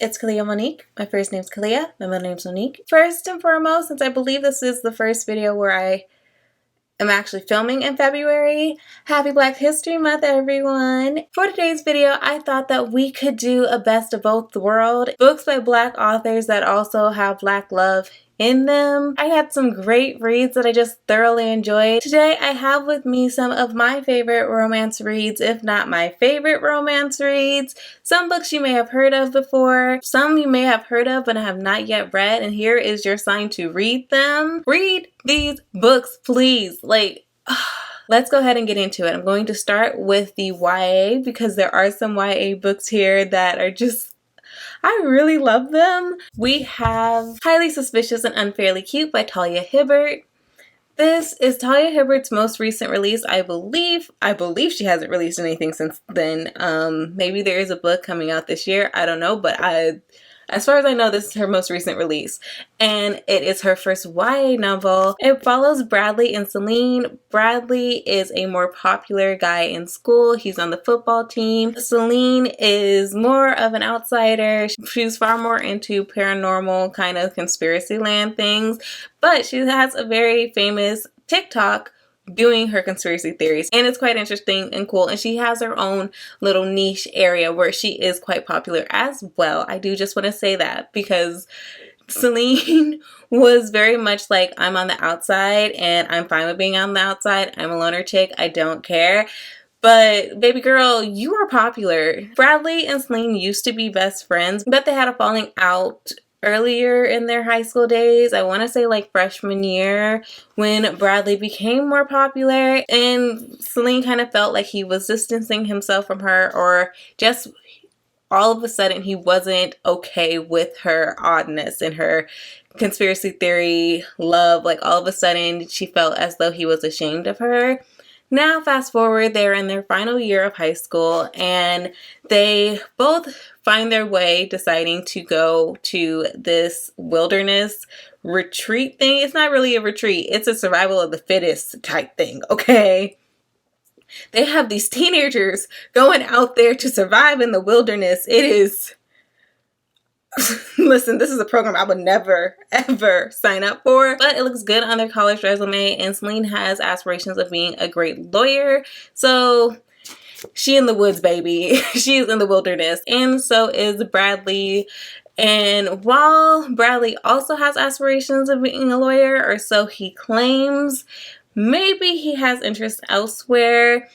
It's Kalia Monique. My first name's Kalia. My middle name's Monique. First and foremost, since I believe this is the first video where I am actually filming in February, happy Black History Month, everyone. For today's video, I thought that we could do a best of both worlds. Books by Black authors that also have Black love in them. I had some great reads that I just thoroughly enjoyed. Today I have with me some of my favorite romance reads, if not my favorite romance reads. Some books you may have heard of before, some you may have heard of but have not yet read, and here is your sign to read them. Read these books, please. Let's go ahead and get into it. I'm going to start with the YA because there are some YA books here that are just, I really love them. We have Highly Suspicious and Unfairly Cute by Talia Hibbert. This is Talia Hibbert's most recent release, I believe. I believe she hasn't released anything since then. Maybe there is a book coming out this year. I don't know, but as far as I know, this is her most recent release, and it is her first YA novel. It follows Bradley and Celine. Bradley is a more popular guy in school. He's on the football team. Celine is more of an outsider. She's far more into paranormal kind of conspiracy land things, but she has a very famous TikTok doing her conspiracy theories, and it's quite interesting and cool, and she has her own little niche area where she is quite popular as well. I do just want to say that because Celine was very much like, I'm on the outside and I'm fine with being on the outside. I'm a loner chick. I don't care. But baby girl, you are popular. Bradley and Celine used to be best friends, but they had a falling out earlier in their high school days. I want to say like freshman year, when Bradley became more popular and Celine kind of felt like he was distancing himself from her, or just all of a sudden he wasn't okay with her oddness and her conspiracy theory love. Like all of a sudden she felt as though he was ashamed of her. Now fast forward, they're in their final year of high school and they both find their way deciding to go to this wilderness retreat thing. It's not really a retreat, it's a survival of the fittest type thing, okay? They have these teenagers going out there to survive in the wilderness. It is... Listen, this is a program I would never, ever sign up for, but it looks good on their college resume, and Celine has aspirations of being a great lawyer, so she in the woods, baby. She's in the wilderness, and so is Bradley. And while Bradley also has aspirations of being a lawyer, or so he claims, maybe he has interest elsewhere.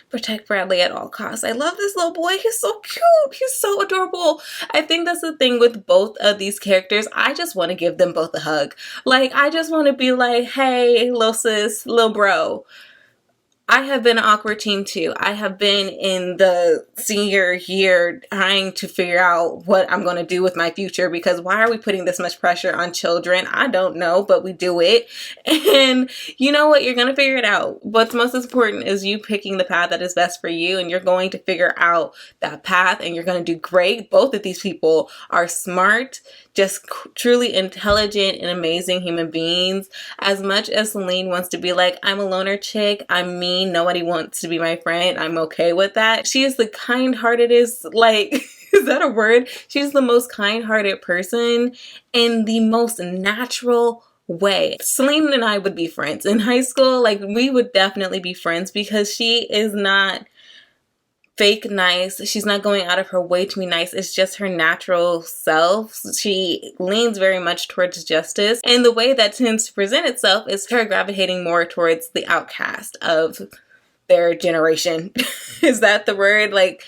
Protect Bradley at all costs. I love this little boy. He's so cute. He's so adorable. I think that's the thing with both of these characters. I just want to give them both a hug. Like, I just want to be like, hey, little sis, little bro. I have been an awkward teen too. I have been in the senior year trying to figure out what I'm going to do with my future, because why are we putting this much pressure on children? I don't know, but we do it. And you know what? You're going to figure it out. What's most important is you picking the path that is best for you, and you're going to figure out that path and you're going to do great. Both of these people are smart, just truly intelligent and amazing human beings. As much as Celine wants to be like, I'm a loner chick, I'm mean, nobody wants to be my friend, I'm okay with that. She is the kind-heartedest, like, is that a word? She's the most kind-hearted person in the most natural way. Celine and I would be friends in high school. Like, we would definitely be friends because she is not fake nice. She's not going out of her way to be nice. It's just her natural self. She leans very much towards justice, and the way that tends to present itself is her gravitating more towards the outcast of their generation. Is that the word? Like,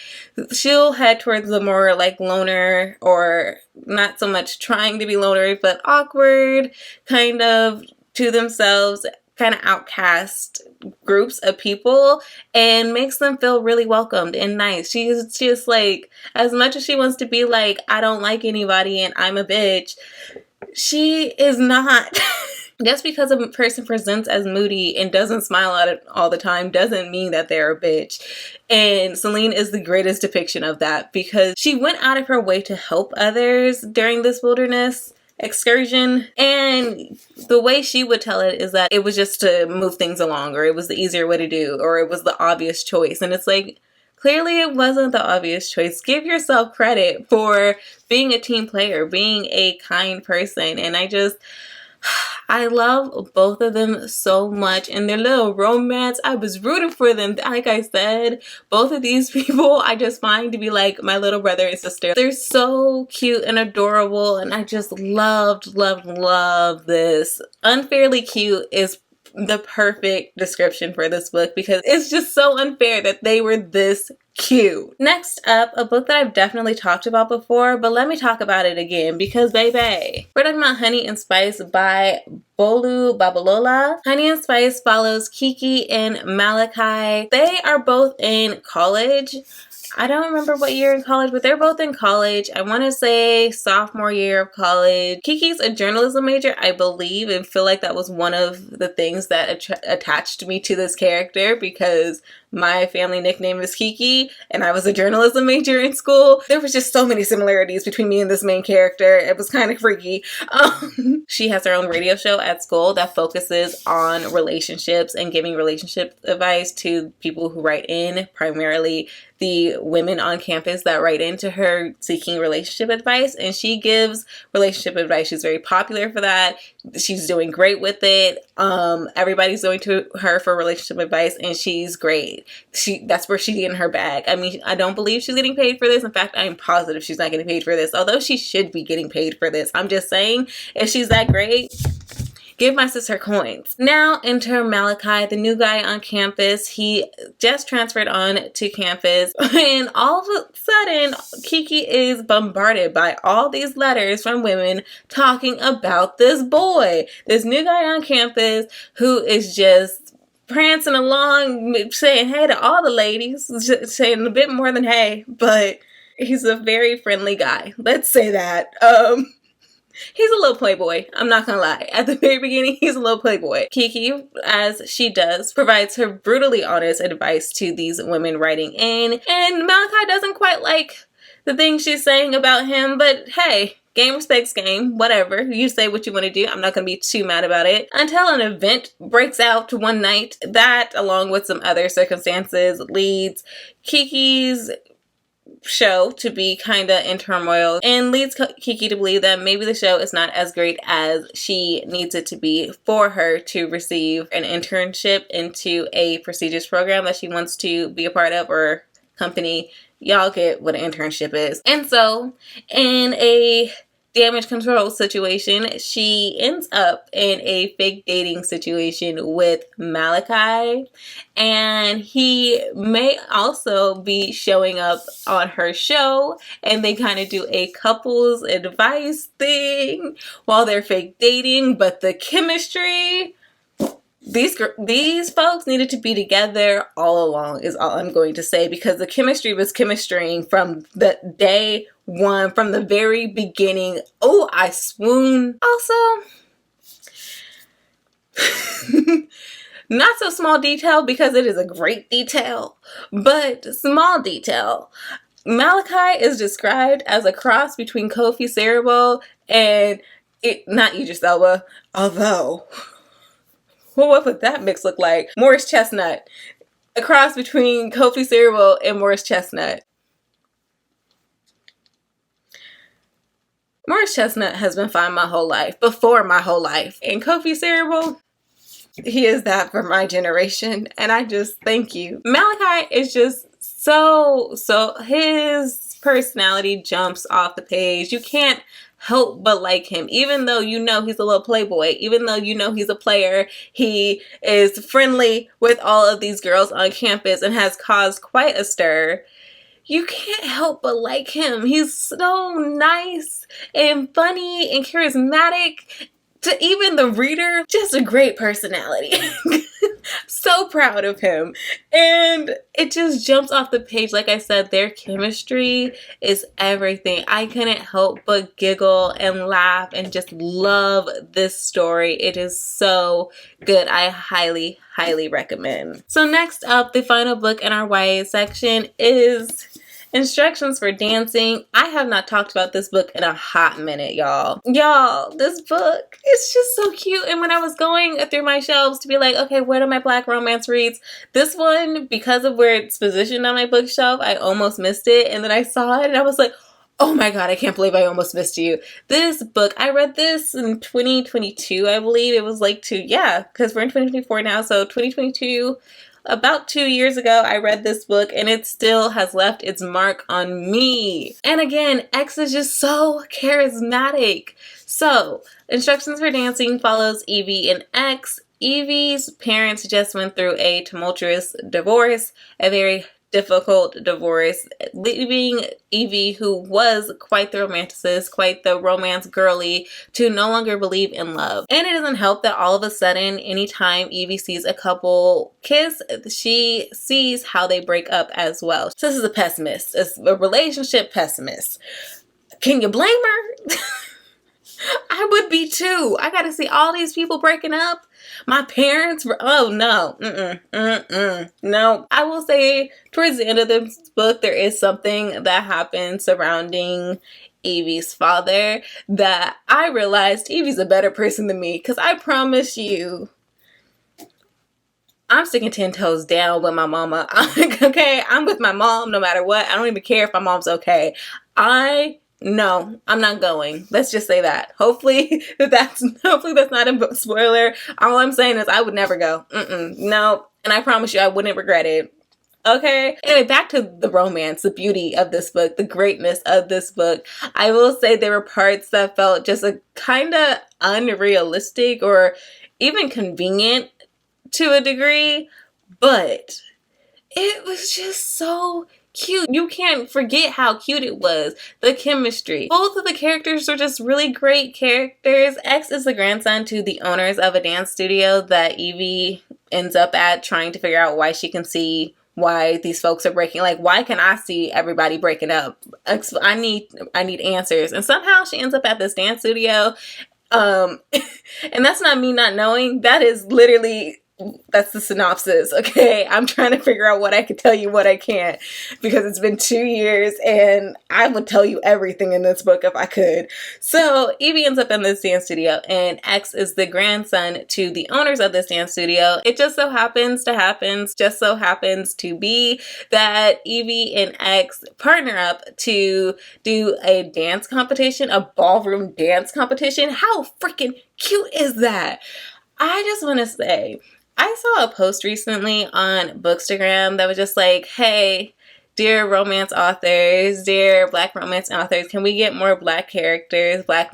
she'll head towards the more like loner, or not so much trying to be loner, but awkward, kind of to themselves, kind of outcast groups of people, and makes them feel really welcomed and nice. She's just like, as much as she wants to be like, I don't like anybody and I'm a bitch, she is not. Just because a person presents as moody and doesn't smile at it all the time doesn't mean that they're a bitch. And Celine is the greatest depiction of that, because she went out of her way to help others during this wilderness excursion, and the way she would tell it is that it was just to move things along, or it was the easier way to do, or it was the obvious choice. And it's like, Clearly it wasn't the obvious choice. Give yourself credit for being a team player, being a kind person. And I love both of them so much, and their little romance, I was rooting for them. Like I said, both of these people I just find to be like my little brother and sister. They're so cute and adorable, and I just loved this. Unfairly cute is the perfect description for this book because it's just so unfair that they were this cute. Next up, a book that I've definitely talked about before, but let me talk about it again because baby. We're talking about Honey and Spice by Bolu Babalola. Honey and Spice follows Kiki and Malachi. They are both in college. I don't remember what year in college, but they're both in college. I want to say sophomore year of college. Kiki's a journalism major, I believe, and feel like that was one of the things that attached me to this character because my family nickname is Kiki and I was a journalism major in school. There was just so many similarities between me and this main character. It was kind of freaky. She has her own radio show at school that focuses on relationships and giving relationship advice to people who write in, primarily the women on campus that write into her seeking relationship advice, and she gives relationship advice. She's very popular for that. She's doing great with it. Everybody's going to her for relationship advice, and she's great. That's where she's getting her bag. I mean, I don't believe she's getting paid for this. In fact, I'm positive she's not getting paid for this, although she should be getting paid for this. I'm just saying, if she's that great, give my sister coins. Now enter Malachi, the new guy on campus. He just transferred on to campus, and all of a sudden, Kiki is bombarded by all these letters from women talking about this boy, this new guy on campus who is just prancing along, saying hey to all the ladies, saying a bit more than hey, but he's a very friendly guy. Let's say that. He's a little playboy. I'm not gonna lie. At the very beginning, he's a little playboy. Kiki, as she does, provides her brutally honest advice to these women writing in, and Malachi doesn't quite like the things she's saying about him, but hey, game respects game, whatever. You say what you want to do. I'm not going to be too mad about it. Until an event breaks out one night that, along with some other circumstances, leads Kiki's show to be kind of in turmoil and leads Kiki to believe that maybe the show is not as great as she needs it to be for her to receive an internship into a prestigious program that she wants to be a part of, or company. Y'all get what an internship is. And so in a damage control situation, she ends up in a fake dating situation with Malachi, and he may also be showing up on her show, and they kind of do a couples advice thing while they're fake dating, but the chemistry, these folks needed to be together all along is all I'm going to say, because the chemistry was chemistrying from the day one, from the very beginning. Oh, I swoon. Also, not so small detail because it is a great detail, but small detail. Malachi is described as a cross between Kofi Cerebral and not Idris Elba, although... well, what would that mix look like? Morris Chestnut. A cross between Kofi Cerebral and Morris Chestnut. Morris Chestnut has been fine my whole life, before my whole life. And Kofi Cerebral, he is that for my generation. And I just thank you. Malachi is just so his personality jumps off the page. You can't help but like him, even though you know he's a little playboy, even though you know he's a player. He is friendly with all of these girls on campus and has caused quite a stir. You can't help but like him. He's so nice and funny and charismatic to even the reader. Just a great personality. So proud of him. And it just jumps off the page. Like I said, their chemistry is everything. I couldn't help but giggle and laugh and just love this story. It is so good. I highly recommend. So next up, the final book in our YA section is Instructions for Dancing. I have not talked about this book in a hot minute, y'all. Y'all, this book is just so cute. And when I was going through my shelves to be like, okay, where are my Black romance reads? This one, because of where it's positioned on my bookshelf, I almost missed it. And then I saw it and I was like, oh my God, I can't believe I almost missed you. This book, I read this in 2022, I believe. It was like because we're in 2024 now. So 2022, about 2 years ago, I read this book and it still has left its mark on me. And again, X is just so charismatic. So, Instructions for Dancing follows Evie and X. Evie's parents just went through a tumultuous divorce, a very difficult divorce, leaving Evie, who was quite the romanticist, quite the romance girly, to no longer believe in love. And it doesn't help that all of a sudden, anytime Evie sees a couple kiss, she sees how they break up as well. So this is a pessimist, it's a relationship pessimist. Can you blame her? I would be too. I gotta see all these people breaking up. My parents were, oh no, no. I will say towards the end of this book, there is something that happens surrounding Evie's father that I realized Evie's a better person than me, because I promise you, I'm sticking 10 toes down with my mama. Okay, I'm with my mom no matter what. I don't even care if my mom's okay. No, I'm not going. Let's just say that. Hopefully that's not a spoiler. All I'm saying is I would never go. No. And I promise you I wouldn't regret it. Okay. Anyway, back to the romance, the beauty of this book, the greatness of this book. I will say there were parts that felt just a kind of unrealistic or even convenient to a degree, but it was just so cute. You can't forget how cute it was. The chemistry. Both of the characters are just really great characters. X is the grandson to the owners of a dance studio that Evie ends up at, trying to figure out why she can see why these folks are breaking. Like, why can I see everybody breaking up? I need answers. And somehow she ends up at this dance studio. And that's not me not knowing. That is literally, that's the synopsis, okay? I'm trying to figure out what I can tell you, what I can't, because it's been 2 years and I would tell you everything in this book if I could. So Evie ends up in this dance studio and X is the grandson to the owners of this dance studio. It just so happens to be that Evie and X partner up to do a dance competition, a ballroom dance competition. How freaking cute is that? I just want to say, I saw a post recently on Bookstagram that was just like, hey, dear romance authors, dear Black romance authors, can we get more Black characters, Black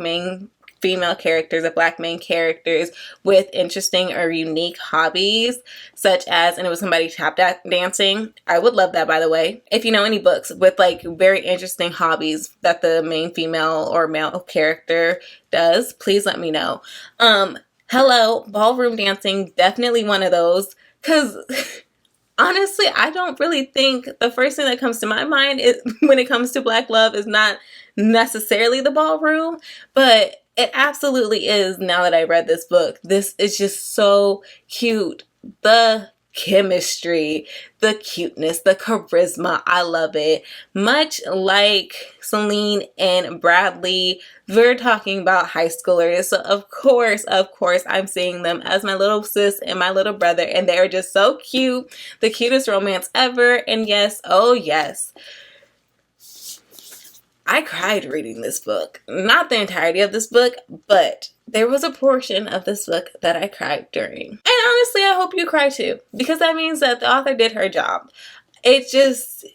female characters, or Black main characters with interesting or unique hobbies, such as, and it was somebody tap dancing. I would love that, by the way. If you know any books with like very interesting hobbies that the main female or male character does, please let me know. Hello, ballroom dancing, definitely one of those, because honestly, I don't really think the first thing that comes to my mind is, when it comes to Black love, is not necessarily the ballroom, but it absolutely is now that I read this book. This is just so cute. The chemistry, the cuteness, the charisma, I love it. Much like Celine and Bradley, we're talking about high schoolers, so of course I'm seeing them as my little sis and my little brother, and they're just so cute. The cutest romance ever. And yes, oh yes, I cried reading this book. Not the entirety of this book, but there was a portion of this book that I cried during. And honestly, I hope you cry too, because that means that the author did her job. It just,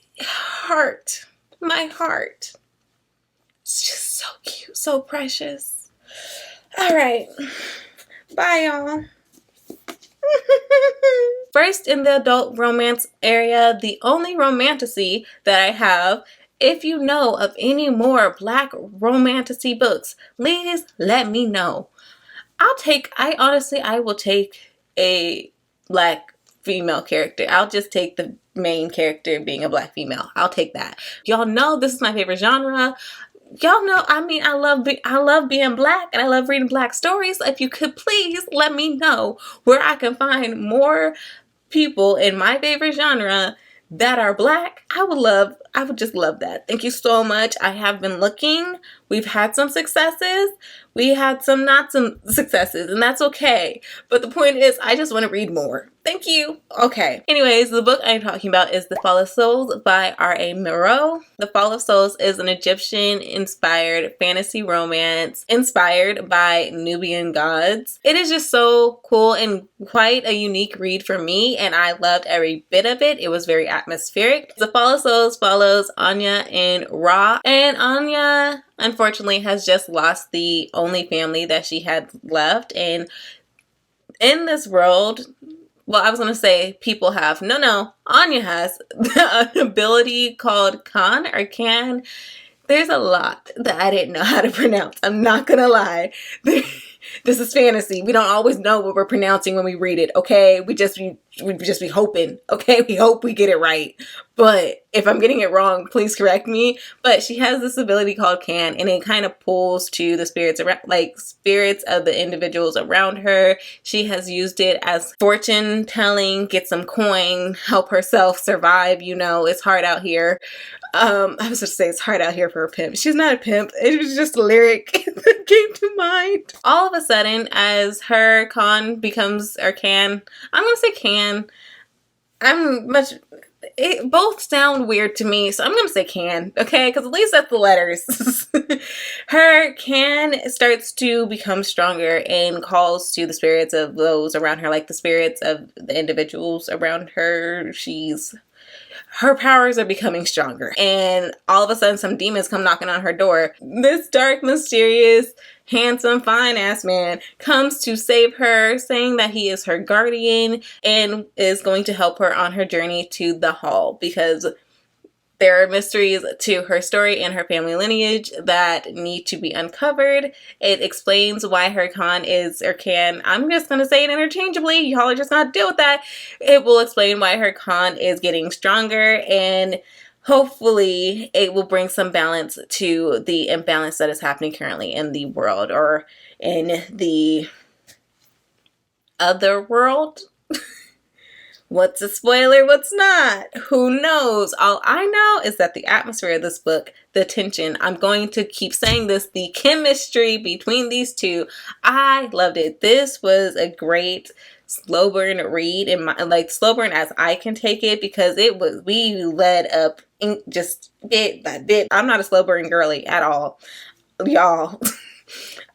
my heart. It's just so cute, so precious. All right, bye y'all. First, in the adult romance area, the only romantasy that I have, if you know of any more Black romantasy books, please let me know. I will take a Black female character. I'll just take the main character being a Black female. I'll take that. Y'all know this is my favorite genre. Y'all know, I mean, I love being Black and I love reading Black stories. If you could please let me know where I can find more people in my favorite genre that are Black. I would love I would just love that. Thank you so much. I have been looking. We've had some successes. We had some not some successes, and that's okay. But the point is, I just want to read more. Thank you. Okay. Anyways, the book I'm talking about is The Fall of Souls by R.A. Moreau. The Fall of Souls is an Egyptian-inspired fantasy romance inspired by Nubian gods. It is just so cool and quite a unique read for me, and I loved every bit of it. It was very atmospheric. The Fall of Souls follows Anya and Ra, and Anya unfortunately has just lost the only family that she had left, and in this world, well, I was going to say people have. No. Anya has an ability called Khan or Can. There's a lot that I didn't know how to pronounce. I'm not going to lie. This is fantasy. We don't always know what we're pronouncing when we read it, okay? We just be hoping, okay? We hope we get it right. But if I'm getting it wrong, please correct me. But she has this ability called Can, and it kind of pulls to the spirits around, like spirits of the individuals around her. She has used it as fortune telling, get some coin, help herself survive. You know, it's hard out here. I was going to say it's hard out here for a pimp. She's not a pimp. It was just a lyric that came to mind. All of a sudden, as her Khan becomes, or Can, I'm going to say Can. Both sound weird to me, so I'm going to say Can, okay? Because at least that's the letters. Her Can starts to become stronger and calls to the spirits of those around her, like the spirits of the individuals around her. Her powers are becoming stronger, and all of a sudden some demons come knocking on her door. This dark, mysterious, handsome, fine-ass man comes to save her, saying that he is her guardian and is going to help her on her journey to the hall, because there are mysteries to her story and her family lineage that need to be uncovered. It explains why her Khan is, or Can, I'm just going to say it interchangeably, y'all are just going to deal with that. It will explain why her Khan is getting stronger, and hopefully it will bring some balance to the imbalance that is happening currently in the world, or in the other world. What's a spoiler? What's not? Who knows? All I know is that the atmosphere of this book, the tension, I'm going to keep saying this, the chemistry between these two, I loved it. This was a great slow burn read, in my, like slow burn as I can take it, because we led up just bit by bit. I'm not a slow burn girly at all, y'all.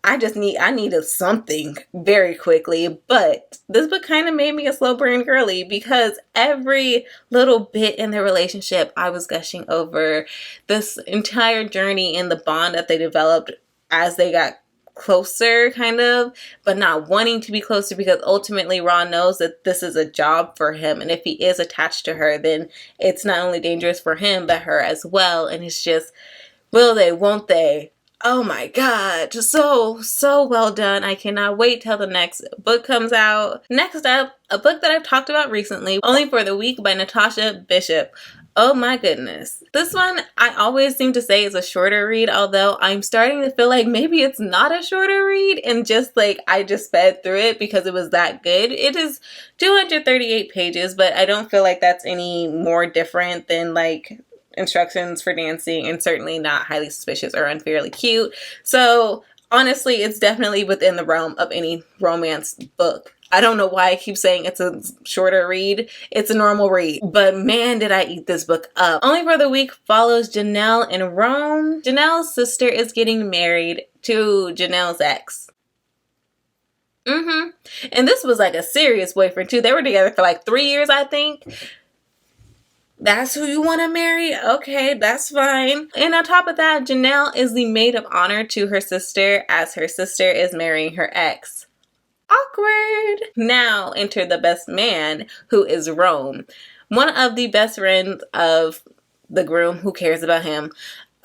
I needed something very quickly, but this book kind of made me a slow burn girly, because every little bit in their relationship I was gushing over. This entire journey and the bond that they developed as they got closer, kind of, but not wanting to be closer, because ultimately Ron knows that this is a job for him, and if he is attached to her, then it's not only dangerous for him but her as well. And it's just, will they, won't they? Oh my god, so well done. I cannot wait till the next book comes out. Next up, a book that I've talked about recently, Only for the Weak by Natasha Bishop. Oh my goodness. This one, I always seem to say is a shorter read, although I'm starting to feel like maybe it's not a shorter read, and just like I just sped through it because it was that good. It is 238 pages, but I don't feel like that's any more different than like Instructions for Dancing, and certainly not Highly Suspicious or Unfairly Cute. So honestly, it's definitely within the realm of any romance book. I don't know why I keep saying it's a shorter read. It's a normal read. But man, did I eat this book up. Only for the Weak follows Janelle in Rome. Janelle's sister is getting married to Janelle's ex. And this was like a serious boyfriend too. They were together for like 3 years, I think. That's who you want to marry? Okay, that's fine. And on top of that, Janelle is the maid of honor to her sister, as her sister is marrying her ex. Awkward. Now enter the best man, who is Rome. One of the best friends of the groom. Who cares about him?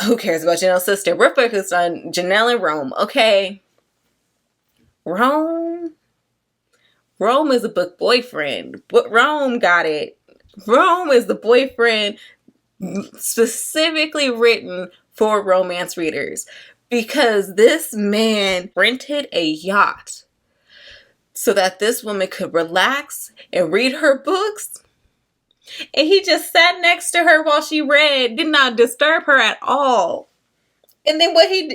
Who cares about Janelle's sister? We're focused on Janelle and Rome, okay? Rome is a book boyfriend. But Rome got it. Rome is the boyfriend specifically written for romance readers, because this man rented a yacht so that this woman could relax and read her books. And he just sat next to her while she read, did not disturb her at all. And then what he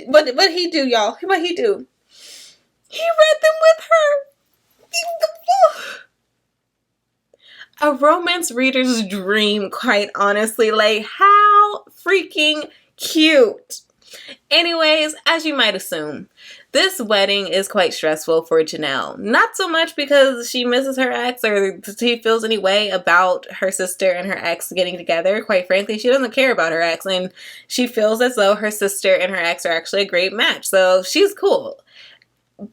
do, y'all? What he do? He read them with her. A romance reader's dream, quite honestly. Like, how freaking cute. Anyways, as you might assume, this wedding is quite stressful for Janelle. Not so much because she misses her ex or she feels any way about her sister and her ex getting together. Quite frankly, she doesn't care about her ex, and she feels as though her sister and her ex are actually a great match. So she's cool.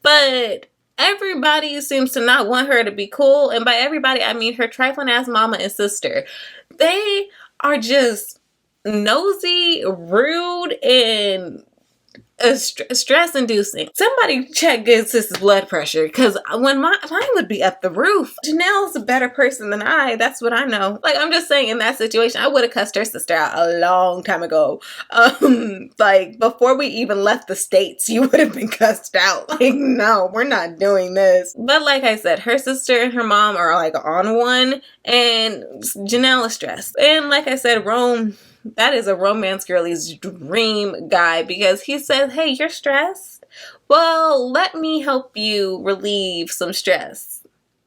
But everybody seems to not want her to be cool. And by everybody, I mean her trifling ass mama and sister. They are just nosy, rude, and stress-inducing. Somebody check good sister's blood pressure, because when mine would be up the roof. Janelle's a better person than I. That's what I know. Like, I'm just saying, in that situation, I would have cussed her sister out a long time ago. Like, before we even left the States, you would have been cussed out. Like, no, we're not doing this. But like I said, her sister and her mom are like on one, and Janelle is stressed. And like I said, Rome, that is a romance girlie's dream guy, because he says, hey, you're stressed? Well, let me help you relieve some stress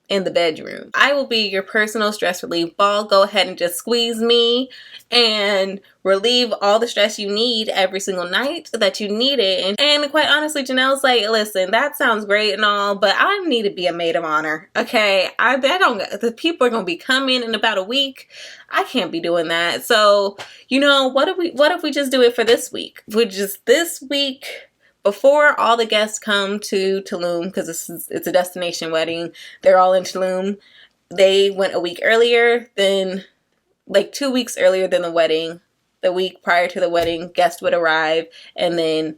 in the bedroom. I will be your personal stress relief ball. Go ahead and just squeeze me and relieve all the stress you need every single night that you need it. And quite honestly, Janelle's like, listen, that sounds great and all, but I need to be a maid of honor. Okay, the people are gonna be coming in about a week. I can't be doing that. So, you know, what if we just do it for this week? This week, before all the guests come to Tulum, because it's a destination wedding, they're all in Tulum. They went a week earlier than, like 2 weeks earlier than the wedding. The week prior to the wedding, guests would arrive, and then,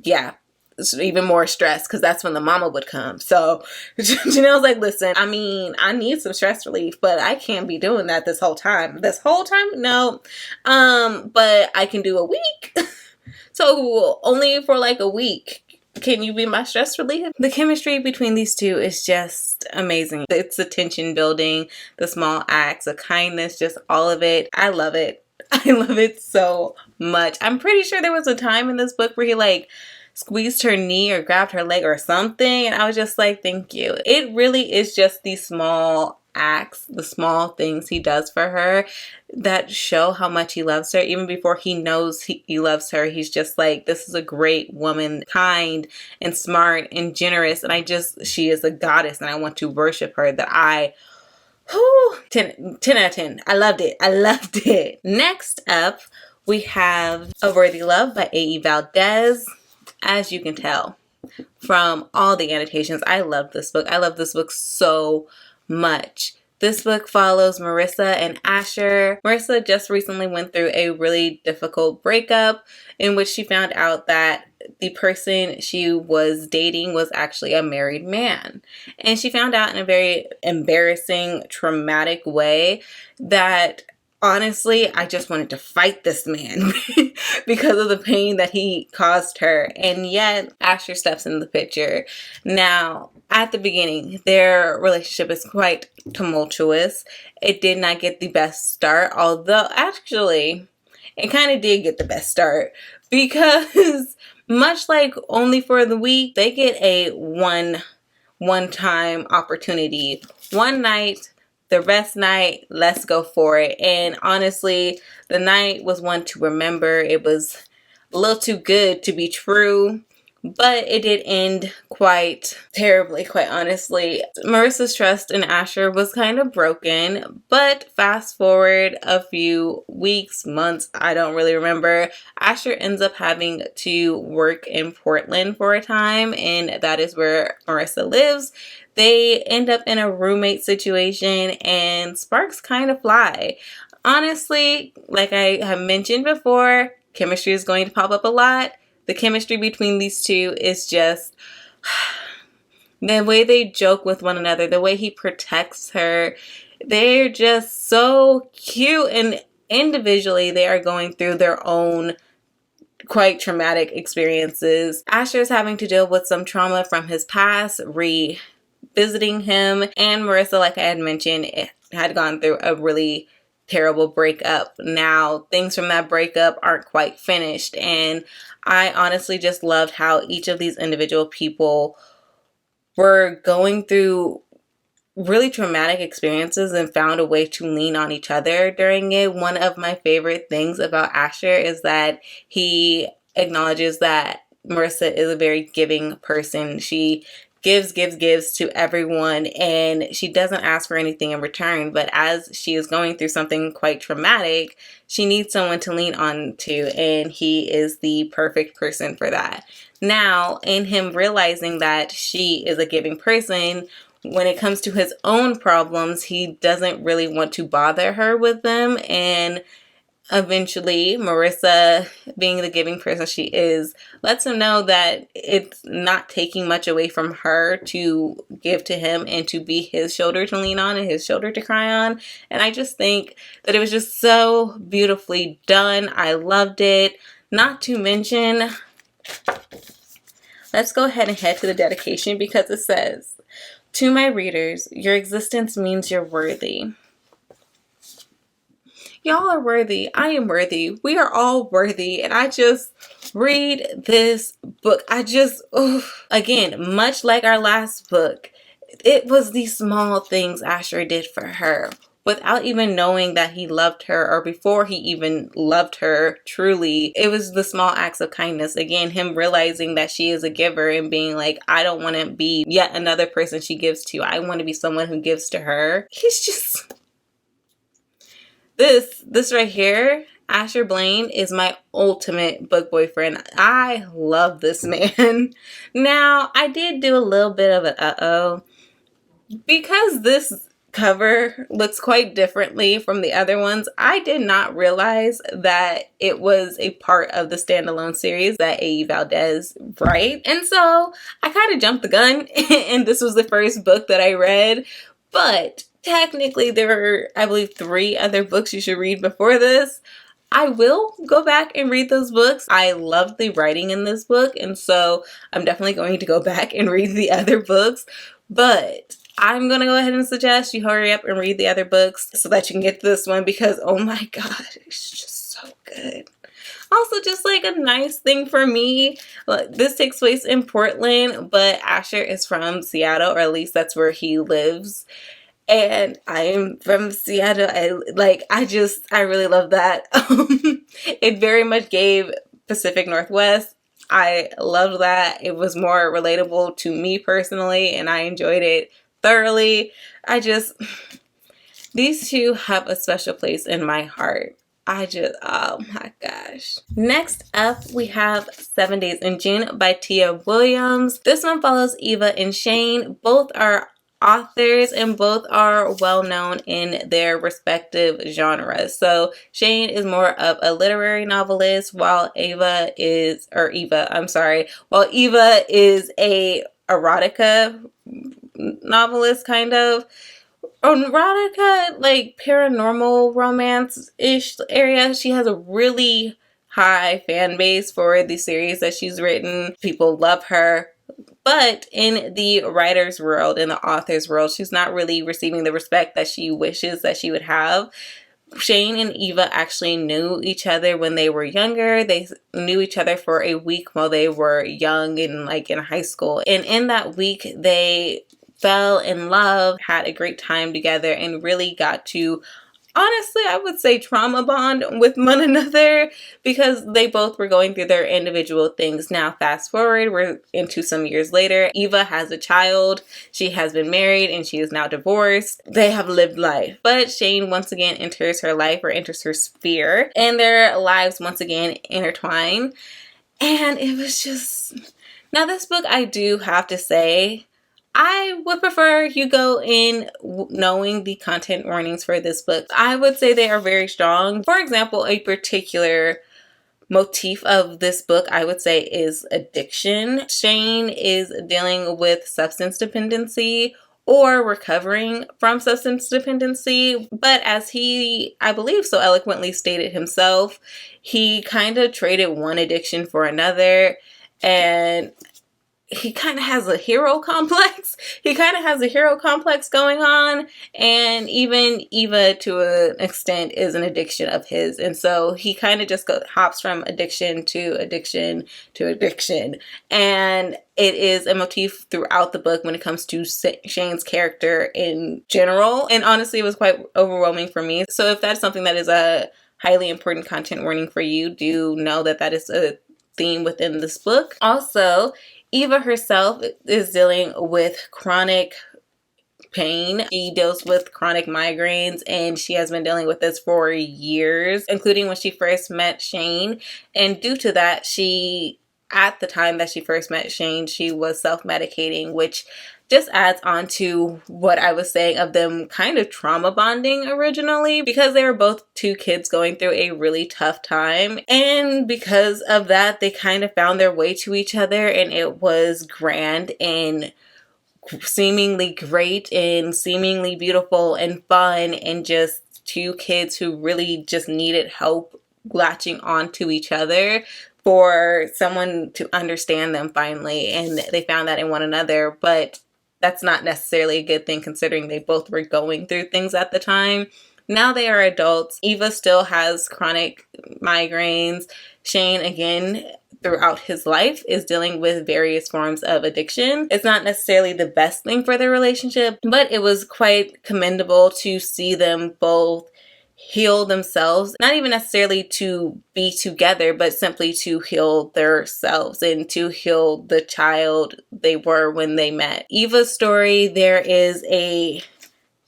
yeah, it's even more stress, because that's when the mama would come. So Janelle's like, listen, I mean, I need some stress relief, but I can't be doing that this whole time. No. But I can do a week. So only for like a week, can you be my stress relief? The chemistry between these two is just amazing. It's the tension building, the small acts, the kindness, just all of it. I love it. I love it so much. I'm pretty sure there was a time in this book where he like squeezed her knee or grabbed her leg or something, and I was just like, thank you. It really is just these small acts, the small things he does for her that show how much he loves her. Even before he knows he loves her, he's just like, this is a great woman, kind and smart and generous, and she is a goddess, and I want to worship her. 10 out of 10. I loved it. Next up, we have A Worthy Love by A.E. Valdez. As you can tell from all the annotations, I love this book. I love this book so much. This book follows Marissa and Asher. Marissa just recently went through a really difficult breakup in which she found out that the person she was dating was actually a married man. And she found out in a very embarrassing, traumatic way that honestly, I just wanted to fight this man because of the pain that he caused her. And yet, Asher steps in the picture. Now, at the beginning, their relationship is quite tumultuous. It did not get the best start, although actually, it kind of did get the best start, because much like Only for the Week, they get a one-time opportunity. One night, the best night, let's go for it. And honestly, the night was one to remember. It was a little too good to be true, but it did end quite terribly, quite honestly. Marissa's trust in Asher was kind of broken, but fast forward a few weeks, months, I don't really remember, Asher ends up having to work in Portland for a time, and that is where Marissa lives. They end up in a roommate situation, and sparks kind of fly. Honestly, like I have mentioned before, chemistry is going to pop up a lot. The chemistry between these two is just the way they joke with one another, the way he protects her. They're just so cute, and individually they are going through their own quite traumatic experiences. Asher's having to deal with some trauma from his past, visiting him, and Marissa, like I had mentioned, had gone through a really terrible breakup. Now, things from that breakup aren't quite finished. And I honestly just loved how each of these individual people were going through really traumatic experiences and found a way to lean on each other during it. One of my favorite things about Asher is that he acknowledges that Marissa is a very giving person. She gives to everyone, and she doesn't ask for anything in return. But as she is going through something quite traumatic, she needs someone to lean on to, and he is the perfect person for that. Now, in him realizing that she is a giving person, when it comes to his own problems, he doesn't really want to bother her with them. And eventually, Marissa, being the giving person she is, lets him know that it's not taking much away from her to give to him and to be his shoulder to lean on and his shoulder to cry on. And I just think that it was just so beautifully done. I loved it. Not to mention, let's go ahead and head to the dedication, because it says, "To my readers, your existence means you're worthy." Y'all are worthy. I am worthy. We are all worthy. And I just read this book. Again, much like our last book, it was these small things Asher did for her without even knowing that he loved her, or before he even loved her truly. It was the small acts of kindness. Again, him realizing that she is a giver and being like, I don't want to be yet another person she gives to. I want to be someone who gives to her. He's just... This right here, Asher Blaine, is my ultimate book boyfriend. I love this man. Now, I did do a little bit of an uh-oh, because this cover looks quite differently from the other ones. I did not realize that it was a part of the standalone series that A.E. Valdez wrote. And so I kind of jumped the gun and this was the first book that I read. But technically there were, I believe, 3 other books you should read before this. I will go back and read those books. I loved the writing in this book, and so I'm definitely going to go back and read the other books. But I'm going to go ahead and suggest you hurry up and read the other books so that you can get to this one, because oh my god, it's just so good. Also, just like a nice thing for me, this takes place in Portland, but Asher is from Seattle, or at least that's where he lives. And I am from Seattle. I really love that. It very much gave Pacific Northwest. I loved that. It was more relatable to me personally, and I enjoyed it thoroughly. These two have a special place in my heart. Oh my gosh. Next up, we have 7 Days in June by Tia Williams. This one follows Eva and Shane. Both are authors and both are well known in their respective genres. So Shane is more of a literary novelist, while Eva is a erotica novelist, kind of. Erotica, like paranormal romance-ish area. She has a really high fan base for the series that she's written. People love her. But in the writer's world, in the author's world, she's not really receiving the respect that she wishes that she would have. Shane and Eva actually knew each other when they were younger. They knew each other for a week while they were young and in high school. And in that week, they fell in love, had a great time together, and really got to, honestly, I would say, trauma bond with one another, because they both were going through their individual things. Now, fast forward, we're into some years later. Eva has a child. She has been married and she is now divorced. They have lived life. But Shane once again enters her life, or enters her sphere, and their lives once again intertwine. And it was just... Now, this book, I do have to say, I would prefer you go in knowing the content warnings for this book. I would say they are very strong. For example, a particular motif of this book, I would say, is addiction. Shane is dealing with substance dependency, or recovering from substance dependency. But as he, I believe, so eloquently stated himself, he kind of traded one addiction for another. And he kind of has a hero complex. He kind of has a hero complex going on, and even Eva, to an extent, is an addiction of his. And so he kind of just hops from addiction to addiction to addiction. And it is a motif throughout the book when it comes to Shane's character in general. And honestly, it was quite overwhelming for me. So if that's something that is a highly important content warning for you, do know that that is a theme within this book. Also, Eva herself is dealing with chronic pain. She deals with chronic migraines, and she has been dealing with this for years, including when she first met Shane. And due to that, at the time that she first met Shane, she was self-medicating, which just adds on to what I was saying of them kind of trauma bonding originally, because they were both two kids going through a really tough time. And because of that, they kind of found their way to each other, and it was grand and seemingly great and seemingly beautiful and fun, and just two kids who really just needed help latching onto each other for someone to understand them finally. And they found that in one another, but that's not necessarily a good thing considering they both were going through things at the time. Now they are adults. Eva still has chronic migraines. Shane, again, throughout his life, is dealing with various forms of addiction. It's not necessarily the best thing for their relationship, but it was quite commendable to see them both heal themselves, not even necessarily to be together, but simply to heal themselves and to heal the child they were when they met. Eva's story, there is a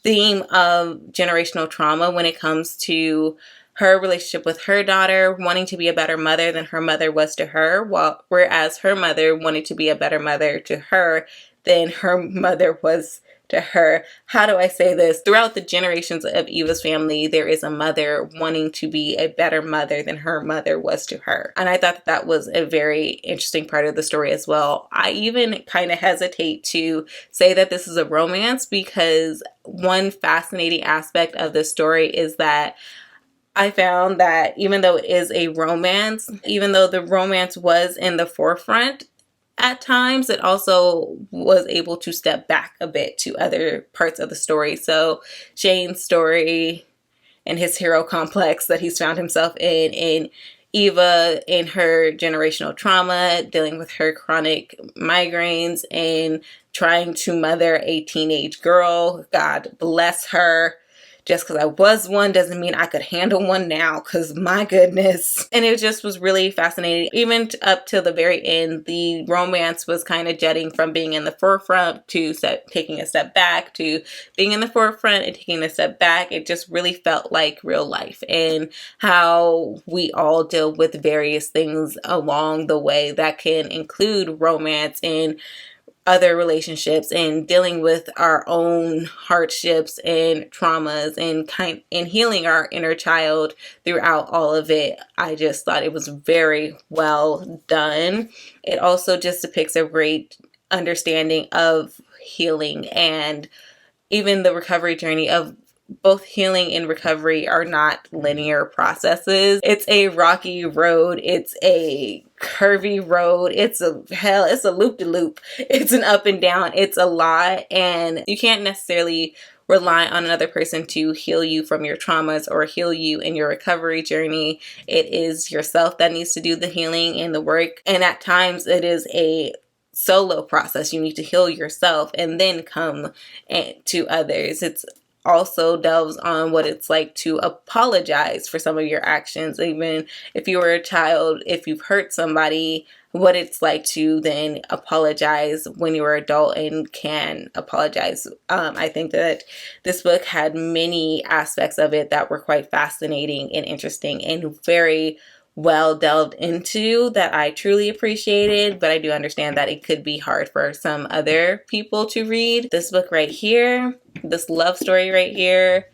theme of generational trauma when it comes to her relationship with her daughter, wanting to be a better mother than her mother was to her, whereas her mother wanted to be a better mother to her than her mother was to her. How do I say this? Throughout the generations of Eva's family, there is a mother wanting to be a better mother than her mother was to her. And I thought that was a very interesting part of the story as well. I even kind of hesitate to say that this is a romance, because one fascinating aspect of the story is that I found that even though it is a romance, even though the romance was in the forefront, at times it also was able to step back a bit to other parts of the story. So Shane's story and his hero complex that he's found himself in, and Eva in her generational trauma, dealing with her chronic migraines and trying to mother a teenage girl. God bless her. Just because I was one doesn't mean I could handle one now, because my goodness. And it just was really fascinating. Even up till the very end, the romance was kind of jetting from being in the forefront to taking a step back, to being in the forefront and taking a step back. It just really felt like real life, and how we all deal with various things along the way that can include romance and other relationships, and dealing with our own hardships and traumas, and healing our inner child throughout all of it. I just thought it was very well done. It also just depicts a great understanding of healing, and even the recovery journey of both healing and recovery are not linear processes. It's a rocky road. It's a curvy road. It's a loop-de-loop. It's an up and down. It's a lot. And you can't necessarily rely on another person to heal you from your traumas or heal you in your recovery journey. It is yourself that needs to do the healing and the work. And at times it is a solo process. You need to heal yourself and then come to others. It's also delves on what it's like to apologize for some of your actions. Even if you were a child, if you've hurt somebody, what it's like to then apologize when you're an adult and can apologize. I think that this book had many aspects of it that were quite fascinating and interesting and very well delved into, that I truly appreciated, but I do understand that it could be hard for some other people to read. This book right here, this love story right here,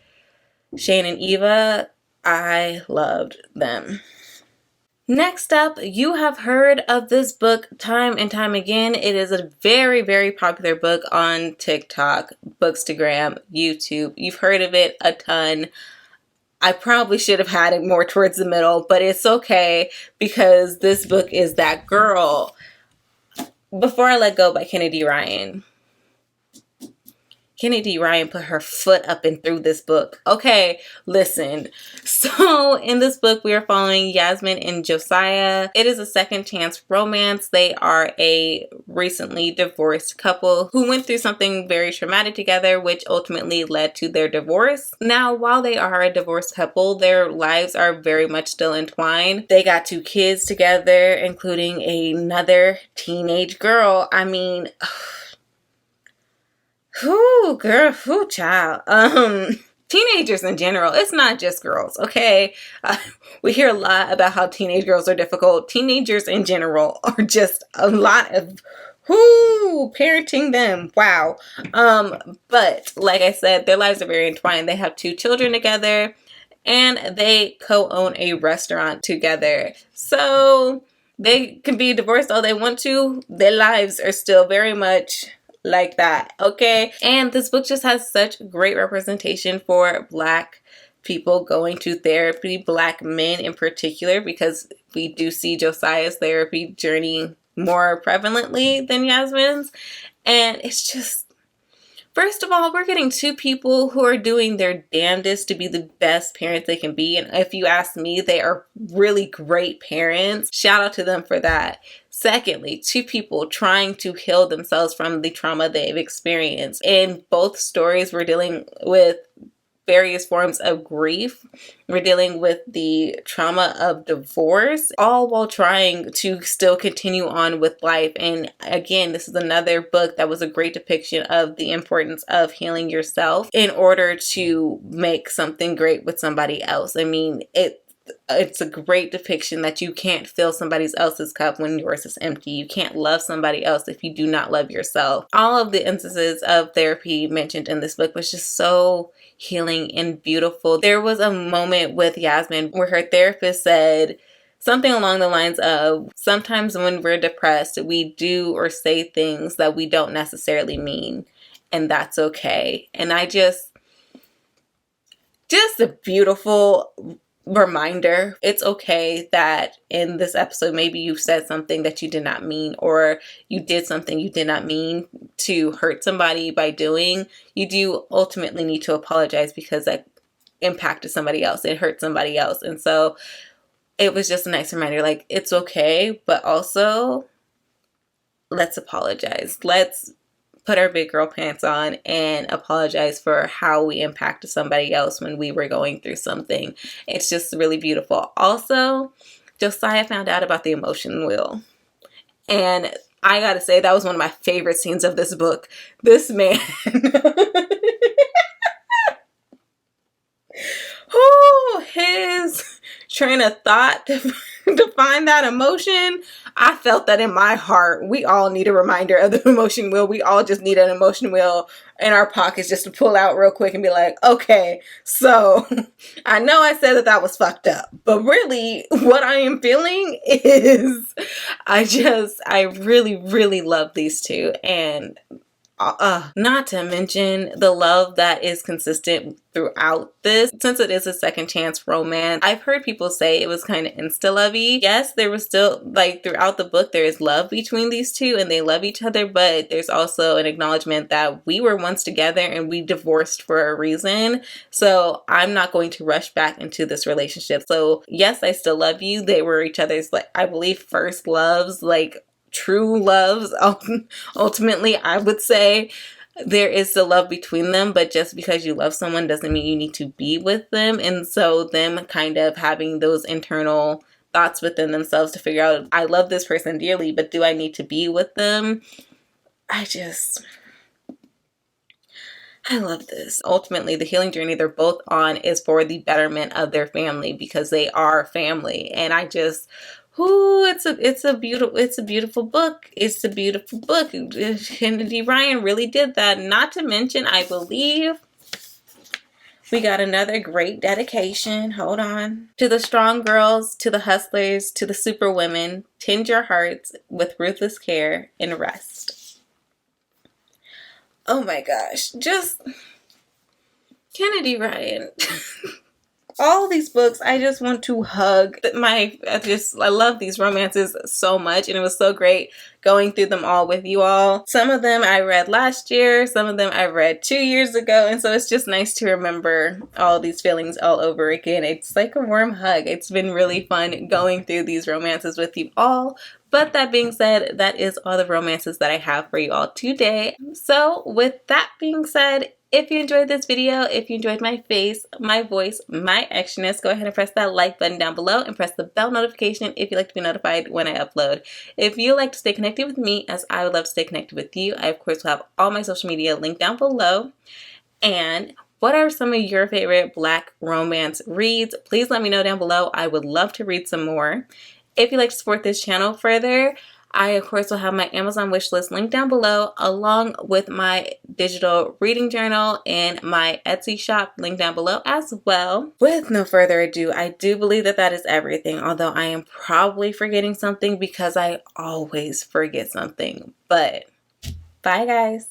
Shane and Eva, I loved them. Next up, you have heard of this book time and time again. It is a very, very popular book on TikTok, Bookstagram, YouTube. You've heard of it a ton. I probably should have had it more towards the middle, but it's okay, because this book is that girl. Before I Let Go by Kennedy Ryan. Kennedy Ryan put her foot up and through this book. Okay, listen. So in this book, we are following Yasmin and Josiah. It is a second chance romance. They are a recently divorced couple who went through something very traumatic together, which ultimately led to their divorce. Now, while they are a divorced couple, their lives are very much still entwined. They got 2 kids together, including another teenage girl. I mean... Whoo, girl, whoo, child. Teenagers in general, it's not just girls, okay? We hear a lot about how teenage girls are difficult. Teenagers in general are just a lot of, parenting them. Wow. But like I said, their lives are very entwined. They have 2 children together, and they co-own a restaurant together. So they can be divorced all they want to. Their lives are still very much like that, okay? And this book just has such great representation for Black people going to therapy, Black men in particular, because we do see Josiah's therapy journey more prevalently than Yasmin's. And it's just, first of all, we're getting 2 people who are doing their damnedest to be the best parents they can be. And if you ask me, they are really great parents. Shout out to them for that. Secondly, 2 people trying to heal themselves from the trauma they've experienced. In both stories, we're dealing with various forms of grief. We're dealing with the trauma of divorce, all while trying to still continue on with life. And again, this is another book that was a great depiction of the importance of healing yourself in order to make something great with somebody else. I mean, it's a great depiction that you can't fill somebody else's cup when yours is empty. You can't love somebody else if you do not love yourself. All of the instances of therapy mentioned in this book was just so healing and beautiful. There was a moment with Yasmin where her therapist said something along the lines of, sometimes when we're depressed, we do or say things that we don't necessarily mean, and that's okay. And I just a beautiful reminder. It's okay that in this episode maybe you said something that you did not mean, or you did something you did not mean to hurt somebody by doing. You do ultimately need to apologize because that impacted somebody else. It hurt somebody else. And so it was just a nice reminder, like, it's okay, but also let's apologize. Let's put our big girl pants on and apologize for how we impacted somebody else when we were going through something. It's just really beautiful. Also, Josiah found out about the emotion wheel. And I gotta say, that was one of my favorite scenes of this book. This man, his train of thought to find that emotion, I felt that in my heart. We all need a reminder of the emotion wheel. We all just need an emotion wheel in our pockets just to pull out real quick and be like, okay, so I know I said that was fucked up, but really what I am feeling is I really, really love these 2. And not to mention the love that is consistent throughout this. Since it is a second chance romance, I've heard people say it was kind of insta-lovey. Yes, there was still, like, throughout the book there is love between these 2 and they love each other, but there's also an acknowledgement that we were once together and we divorced for a reason. So I'm not going to rush back into this relationship. So yes, I still love you. They were each other's, like, I believe, first loves, like true loves. Ultimately, I would say there is the love between them, but just because you love someone doesn't mean you need to be with them. And so them kind of having those internal thoughts within themselves to figure out, I love this person dearly, but do I need to be with them? I love this. Ultimately, the healing journey they're both on is for the betterment of their family because they are family. And I just, it's a beautiful book. It's a beautiful book. Kennedy Ryan really did that. Not to mention, I believe we got another great dedication. Hold on. To the strong girls, to the hustlers, to the super women, tend your hearts with ruthless care and rest. Oh my gosh. Just Kennedy Ryan. All these books I just want to hug. I love these romances so much, and it was so great going through them all with you all. Some of them I read last year, some of them I read 2 years ago, and so it's just nice to remember all these feelings all over again. It's like a warm hug. It's been really fun going through these romances with you all. But that being said, that is all the romances that I have for you all today. So with that being said, if you enjoyed this video, if you enjoyed my face, my voice, my actionness, go ahead and press that like button down below and press the bell notification if you'd like to be notified when I upload. If you'd like to stay connected with me, as I would love to stay connected with you, I of course will have all my social media linked down below. And what are some of your favorite Black romance reads? Please let me know down below. I would love to read some more. If you'd like to support this channel further, I of course will have my Amazon wishlist linked down below, along with my digital reading journal and my Etsy shop linked down below as well. With no further ado, I do believe that is everything, although I am probably forgetting something because I always forget something. But bye guys.